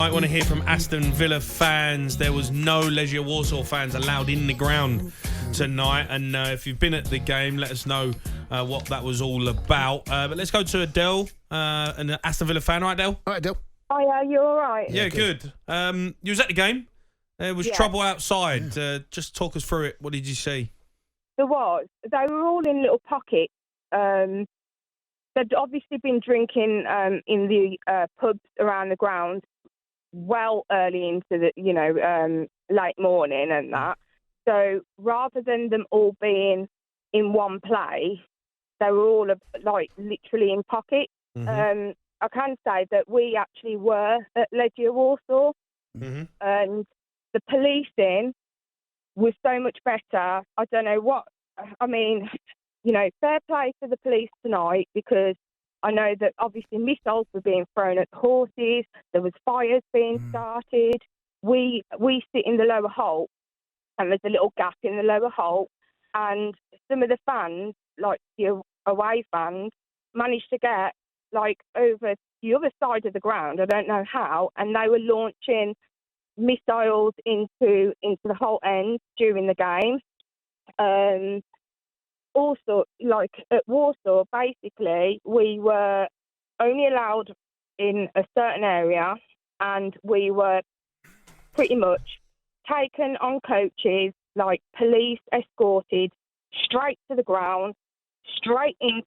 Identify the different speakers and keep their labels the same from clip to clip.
Speaker 1: I want to hear from Aston Villa fans. There was no Legia Warsaw fans allowed in the ground tonight. And if you've been at the game, let us know what that was all about. But let's go to Adele, an Aston Villa fan. All right, Adele?
Speaker 2: All right, Adele.
Speaker 3: Oh, yeah, you all right?
Speaker 1: Yeah, good. You was at the game. There was trouble outside. Just talk us through it. What did you see?
Speaker 3: There was. They were all in little pockets. They'd obviously been drinking in the pubs around the ground well early into the, late morning and that. So rather than them all being in one place, they were all literally in pockets.
Speaker 1: Mm-hmm.
Speaker 3: I can say that we actually were at Legia Warsaw, and the policing was so much better. I don't know what. I mean, fair play to the police tonight, because I know that obviously missiles were being thrown at the horses. There was fires being started. We sit in the lower hole, and there's a little gap in the lower hole, and some of the fans, like the away fans, managed to get over the other side of the ground. I don't know how, and they were launching missiles into the whole end during the game. Also, at Warsaw, basically, we were only allowed in a certain area, and we were pretty much taken on coaches, police escorted straight to the ground, straight in,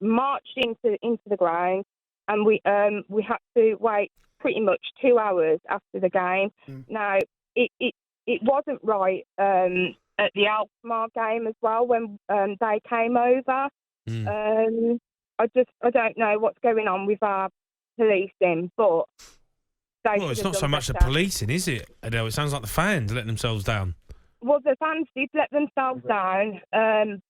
Speaker 3: marched into the ground, and we had to wait pretty much 2 hours after the game. Now, it wasn't right at the Alkmaar game as well when they came over. I don't know what's going on with our policing, but
Speaker 1: it's not so much the policing, is it, Adele? It sounds like the fans letting themselves down.
Speaker 3: Well, the fans did let themselves down,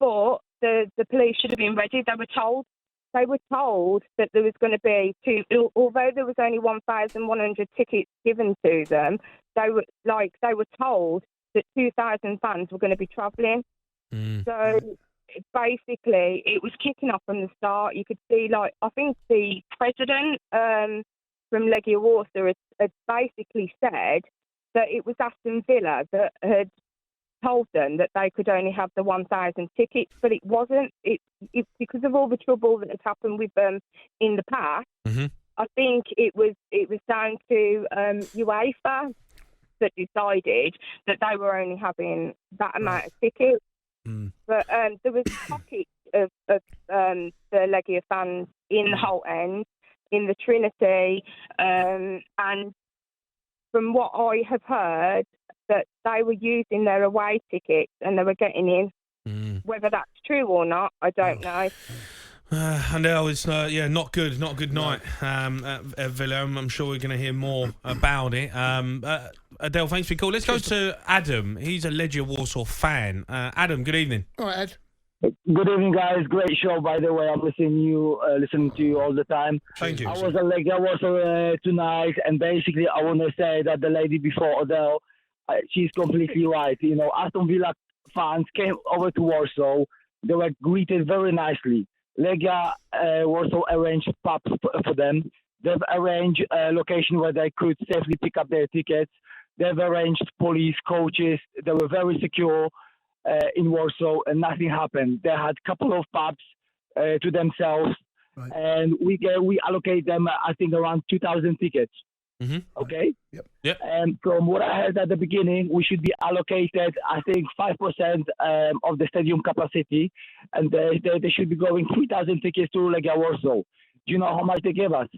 Speaker 3: but the police should have been ready. They were told that there was going to be although there was only 1,100 tickets given to them, they were told that 2,000 fans were going to be travelling. So basically, it was kicking off from the start. You could see, I think the president from Legia Warsaw had basically said that it was Aston Villa that had told them that they could only have the 1,000 tickets, but it wasn't. It because of all the trouble that had happened with them in the past. I think it was down to UEFA that decided that they were only having that amount of tickets. But there was pockets of the Legia fans in the whole end, in the Trinity, and from what I have heard, that they were using their away tickets and they were getting in. Whether that's true or not, I don't know.
Speaker 1: I know it's not good. Not a good night at Villa. I'm sure we're going to hear more about it. Adele, thanks for your call. Let's go to Adam. He's a Legia Warsaw fan. Adam, good evening.
Speaker 2: All right, Ed.
Speaker 4: Good evening, guys. Great show, by the way. I'm listening to you all the time.
Speaker 1: Thank you.
Speaker 4: I was at Legia Warsaw tonight, and basically I want to say that the lady before Adele, she's completely right. Aston Villa fans came over to Warsaw. They were greeted very nicely. Legia Warsaw arranged pubs for them. They've arranged a location where they could safely pick up their tickets. They've arranged police, coaches. They were very secure in Warsaw, and nothing happened. They had a couple of pubs to themselves, and we allocate them, I think, around 2,000 tickets. Okay?
Speaker 1: Yep.
Speaker 4: And from what I heard at the beginning, we should be allocated, I think, 5% of the stadium capacity, and they should be going 3,000 tickets to Legia Warsaw. Do you know how much they gave us?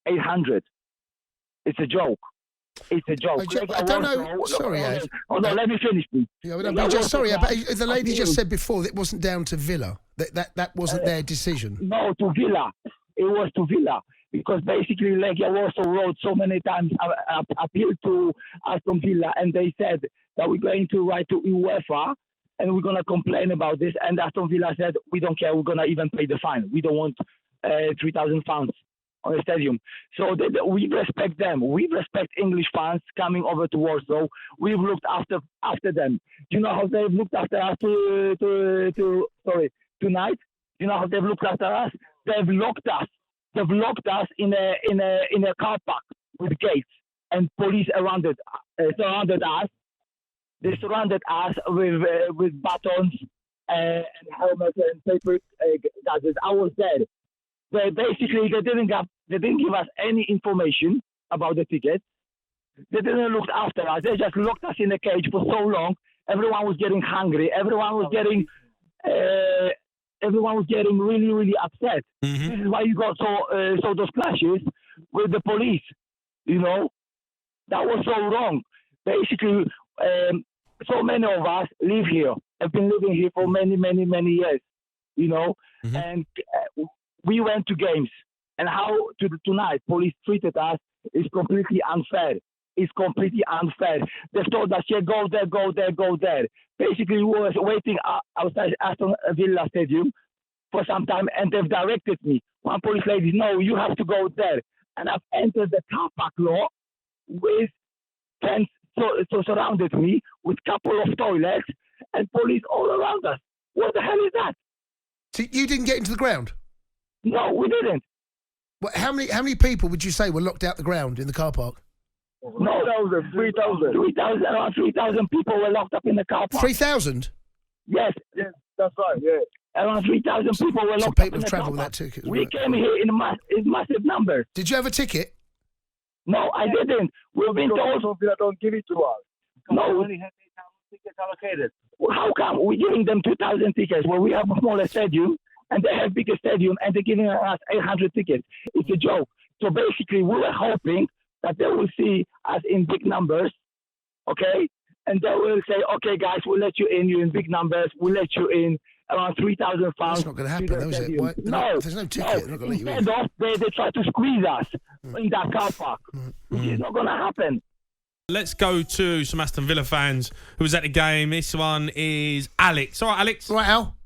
Speaker 4: 800. It's a joke. It's a joke.
Speaker 2: I don't know. Sorry, Ed.
Speaker 4: Oh, no, let me finish, please.
Speaker 2: Yeah, the lady just said before that it wasn't down to Villa. That wasn't their decision.
Speaker 4: No, to Villa. It was to Villa. Because basically Legia Warsaw wrote so many times, appealed to Aston Villa, and they said that we're going to write to UEFA and we're going to complain about this. And Aston Villa said, we don't care, we're going to even pay the fine. We don't want 3,000 pounds on the stadium. So we respect them. We respect English fans coming over to Warsaw. We've looked after them. Do you know how they've looked after us tonight? Do you know how they've looked after us? They've locked us. They've locked us in a car park. with gates, and police surrounded us. They surrounded us with batons and helmets and paper gadgets. I was there. They didn't give us any information about the tickets. They didn't look after us. They just locked us in a cage for so long. Everyone was getting hungry. Everyone was getting really, really upset.
Speaker 1: Mm-hmm.
Speaker 4: This is why you got so those clashes with the police. That was so wrong. Basically, so many of us live here. Have been living here for many, many, many years.
Speaker 1: Mm-hmm.
Speaker 4: And we went to games. And how tonight police treated us is completely unfair. It's completely unfair. They told us, yeah, go there, go there, go there. Basically, we were waiting outside Aston Villa Stadium for some time, and they've directed me. One police lady, no, you have to go there. And I've entered the car park lot with tents surrounded me, with a couple of toilets, and police all around us. What the hell is that?
Speaker 2: So you didn't get into the ground?
Speaker 4: No, we didn't.
Speaker 2: Well, how many people would you say were locked out the ground in the car park?
Speaker 4: No, 3,000. Around 3,000 people were locked up in the car park.
Speaker 2: 3,000?
Speaker 4: Yes, that's right, yeah. Around 3,000 people were locked up in the car park. So people have travelled with that ticket. We came here in massive numbers.
Speaker 2: Did you have a ticket?
Speaker 4: No, I didn't. We've been told...
Speaker 5: Don't give it to us.
Speaker 4: No.
Speaker 5: We only had 8,000 tickets allocated.
Speaker 4: Well, how come we're giving them 2,000 tickets when we have a smaller stadium and they have bigger stadium and they're giving us 800 tickets? It's a joke. So basically, we were hoping that they will see us in big numbers, okay? And they will say, okay, guys, we'll let you in. You're in big numbers. We'll let you in around 3,000 pounds.
Speaker 2: That's not going to happen, though, is it? Why,
Speaker 4: no.
Speaker 2: There's no ticket. They're not going to let you in.
Speaker 4: Instead of, they try to squeeze us in that car park, which is not going to happen.
Speaker 1: Let's go to some Aston Villa fans who was at the game. This one is Alex. All right, Alex.
Speaker 2: All right, Al.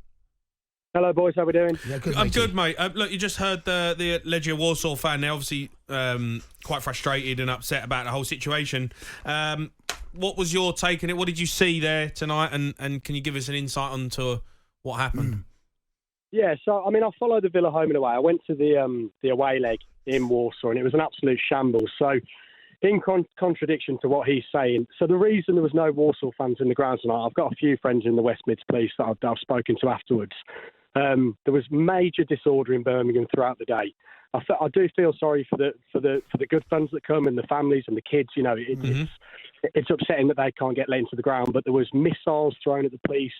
Speaker 5: Hello, boys. How we doing?
Speaker 2: Yeah, good,
Speaker 1: I'm
Speaker 2: matey.
Speaker 1: good, mate. Look, you just heard the Legia Warsaw fan. They're obviously quite frustrated and upset about the whole situation. What was your take on it? What did you see there tonight? And can you give us an insight onto what happened?
Speaker 5: Yeah, so, I mean, I followed the Villa home and away. I went to the away leg in Warsaw, and it was an absolute shambles. So, in contradiction to what he's saying, so the reason there was no Warsaw fans in the ground tonight, I've got a few friends in the West Mids Police that I've spoken to afterwards. There was major disorder in Birmingham throughout the day. I do feel sorry for the good fans that come and the families and the kids. It's upsetting that they can't get let into the ground. But there was missiles thrown at the police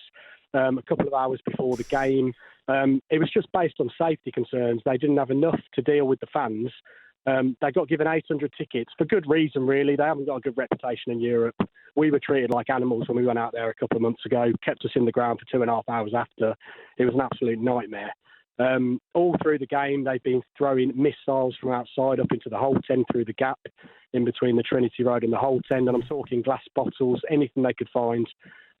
Speaker 5: a couple of hours before the game. It was just based on safety concerns. They didn't have enough to deal with the fans. They got given 800 tickets for good reason, really. They haven't got a good reputation in Europe. We were treated like animals when we went out there a couple of months ago, kept us in the ground for 2.5 hours after. It was an absolute nightmare. All through the game, they've been throwing missiles from outside up into the Holt End through the gap in between the Trinity Road and the Holt End. And I'm talking glass bottles, anything they could find.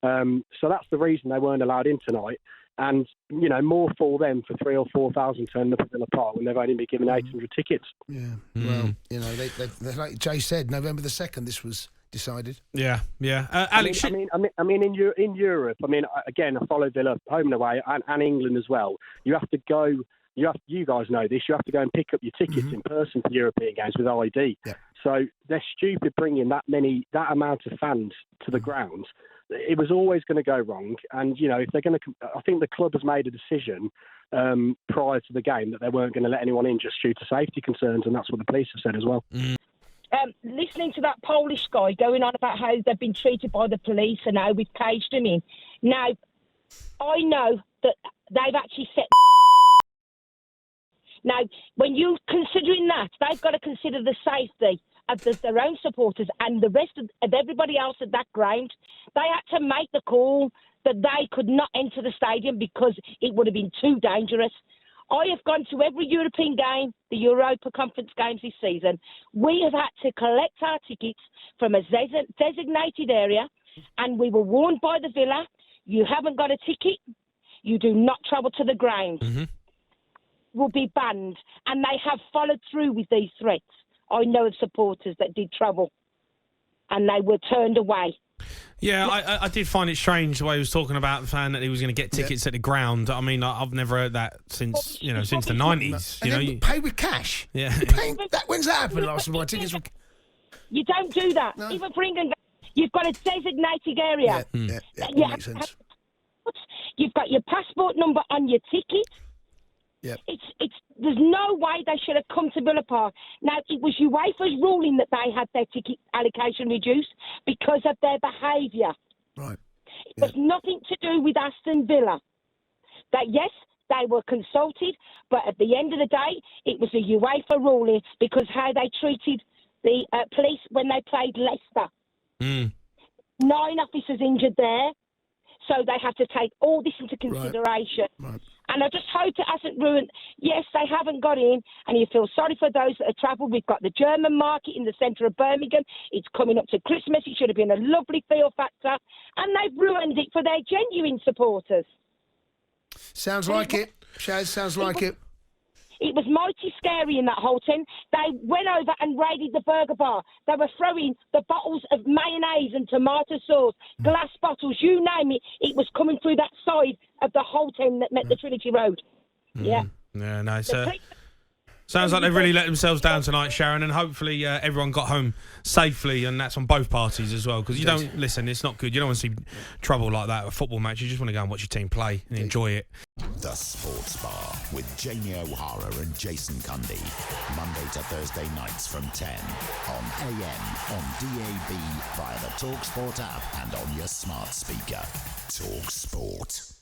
Speaker 5: So that's the reason they weren't allowed in tonight. And, more for them for 3,000 or 4,000 turning up at Villa Park when they've only been given 800 tickets.
Speaker 2: Yeah, well, they like Jay said, November the 2nd, this was decided.
Speaker 1: Yeah. Alex,
Speaker 5: I mean, in Europe, again, I follow Villa home and away, and England as well. You have to go. You guys know this. You have to go and pick up your tickets in person for European games with ID.
Speaker 2: Yeah.
Speaker 5: So they're stupid bringing that amount of fans to the ground. It was always going to go wrong, and if they're going to, I think the club has made a decision prior to the game that they weren't going to let anyone in just due to safety concerns, and that's what the police have said as well.
Speaker 6: Listening to that Polish guy going on about how they've been treated by the police and how we've caged him in. Now, I know that they've actually set. Now, when you're considering that, they've got to consider the safety of their own supporters and the rest of everybody else at that ground. They had to make the call that they could not enter the stadium because it would have been too dangerous. I have gone to every European game, the Europa Conference games this season. We have had to collect our tickets from a designated area, and we were warned by the Villa, you haven't got a ticket, you do not travel to the ground. Will be banned. And they have followed through with these threats. I know of supporters that did travel, and they were turned away.
Speaker 1: Yeah, I did find it strange the way he was talking about the fan that he was going to get tickets at the ground. I mean, I've never heard that since the 90s.
Speaker 2: And then pay with cash.
Speaker 1: Yeah.
Speaker 2: When's that happened last time? My tickets were...
Speaker 6: You don't do that.
Speaker 2: No.
Speaker 6: Even for England, you've got a designated area.
Speaker 2: Yeah,
Speaker 6: You
Speaker 2: makes sense.
Speaker 6: You've got your passport number on your ticket.
Speaker 2: Yep.
Speaker 6: There's no way they should have come to Villa Park. Now, it was UEFA's ruling that they had their ticket allocation reduced because of their behaviour.
Speaker 2: Right.
Speaker 6: It was nothing to do with Aston Villa. That, yes, they were consulted, but at the end of the day, it was a UEFA ruling because how they treated the police when they played Leicester. 9 officers injured there, so they had to take all this into consideration.
Speaker 2: Right.
Speaker 6: And I just hope it hasn't ruined. Yes, they haven't got in, and you feel sorry for those that have travelled. We've got the German market in the centre of Birmingham. It's coming up to Christmas. It should have been a lovely feel factor, and they've ruined it for their genuine supporters.
Speaker 2: Sounds like it. Shaz, sounds like it.
Speaker 6: It was mighty scary in that whole tent. They went over and raided the burger bar. They were throwing the bottles of mayonnaise and tomato sauce, glass bottles, you name it. It was coming through that side of the whole tent that met the Trinity Road. Yeah.
Speaker 1: Yeah, no, sounds like they've really let themselves down tonight, Sharon, and hopefully everyone got home safely, and that's on both parties as well, because you don't, listen, it's not good. You don't want to see trouble like that at a football match. You just want to go and watch your team play and enjoy it.
Speaker 7: The Sports Bar with Jamie O'Hara and Jason Cundy. Monday to Thursday nights from 10 on AM, on DAB, via the talkSPORT app and on your smart speaker. talkSPORT.